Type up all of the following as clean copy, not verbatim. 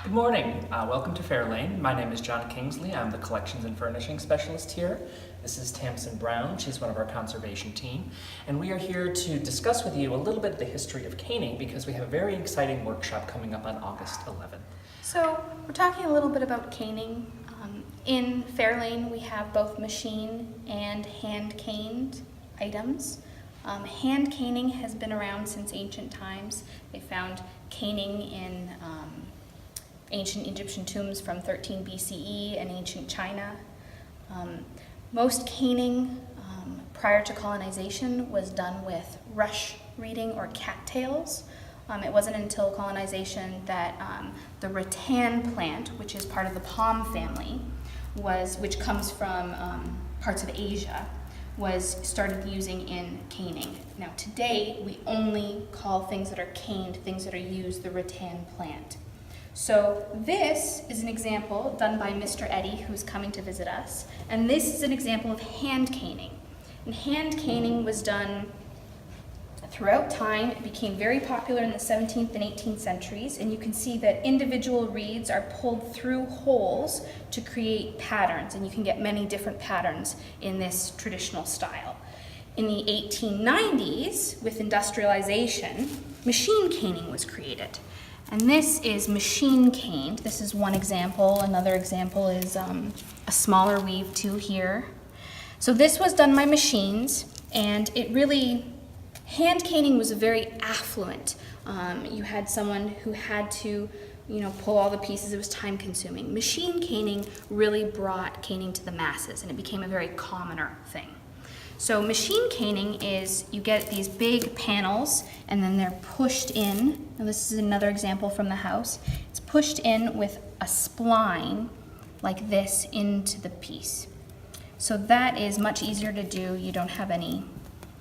Good morning. Welcome to Fairlane. My name is John Kingsley. I'm the Collections and Furnishing Specialist here. This is Tamsin Brown. She's one of our conservation team. And we are here to discuss with you a little bit the history of caning because we have a very exciting workshop coming up on August 11th. So we're talking a little bit about caning. In Fairlane, we have both machine and hand caned items. Hand caning has been around since ancient times. They found caning in ancient Egyptian tombs from 13 BCE and ancient China. Most caning prior to colonization was done with rush reading or cattails. It wasn't until colonization that the rattan plant, which is part of the palm family, which comes from parts of Asia, was started using in caning. Now today, we only call things that are caned, things that are used, the rattan plant. So this is an example done by Mr. Eddie, who's coming to visit us, and this is an example of hand caning. And hand caning was done throughout time. It became very popular in the 17th and 18th centuries, and you can see that individual reeds are pulled through holes to create patterns, and you can get many different patterns in this traditional style. In the 1890s, with industrialization, machine caning was created. And this is machine caned. This is one example. Another example is a smaller weave too here. So this was done by machines, and it really, hand caning was very affluent. You had someone who had to, pull all the pieces. It was time consuming. Machine caning really brought caning to the masses, and it became a very commoner thing. So machine caning is you get these big panels and then they're pushed in. Now this is another example from the house. It's pushed in with a spline like this into the piece. So that is much easier to do. You don't have any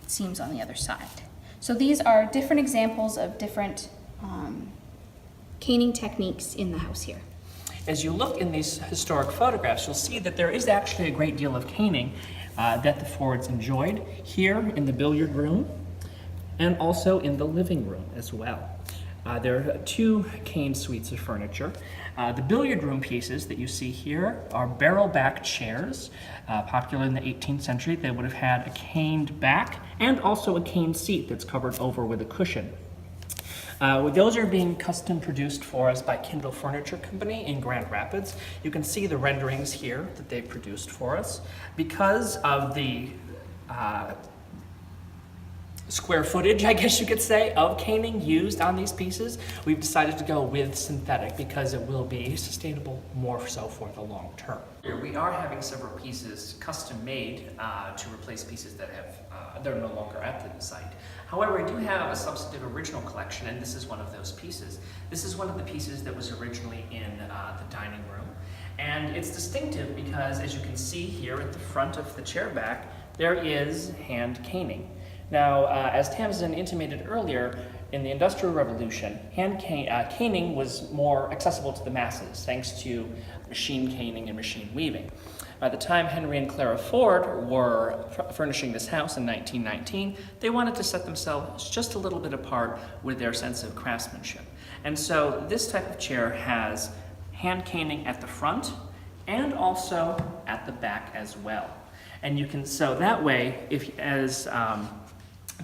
seams on the other side. So these are different examples of different caning techniques in the house here. As you look in these historic photographs, you'll see that there is actually a great deal of caning that the Fords enjoyed here in the billiard room and also in the living room as well. There are two caned suites of furniture. The billiard room pieces that you see here are barrel-back chairs, popular in the 18th century. They would have had a caned back and also a caned seat that's covered over with a cushion. Those are being custom produced for us by Kindle Furniture Company in Grand Rapids. You can see the renderings here that they produced for us. Because of the square footage, I guess you could say, of caning used on these pieces, we've decided to go with synthetic because it will be sustainable more so for the long term. Here we are having several pieces custom made to replace pieces that they're no longer at the site. However, I do have a substantive original collection, and this is one of those pieces. This is one of the pieces that was originally in the dining room, and it's distinctive because, as you can see here at the front of the chair back, there is hand caning. Now, as Tamsin intimated earlier, in the Industrial Revolution, caning was more accessible to the masses thanks to machine caning and machine weaving. By the time Henry and Clara Ford were furnishing this house in 1919, they wanted to set themselves just a little bit apart with their sense of craftsmanship. And so this type of chair has hand caning at the front and also at the back as well. And you can, so that way, as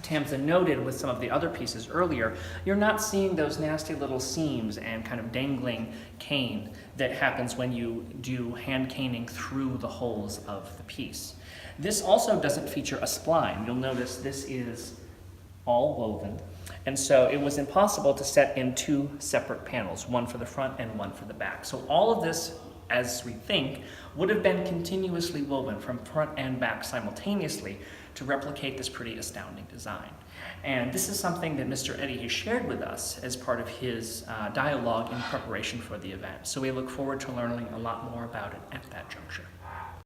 Tamsin noted with some of the other pieces earlier, you're not seeing those nasty little seams and kind of dangling cane that happens when you do hand caning through the holes of the piece. This also doesn't feature a spline. You'll notice this is all woven, and so it was impossible to set in two separate panels, one for the front and one for the back. So all of this, as we think, would have been continuously woven from front and back simultaneously to replicate this pretty astounding design. And this is something that Mr. Eddie has shared with us as part of his dialogue in preparation for the event. So we look forward to learning a lot more about it at that juncture.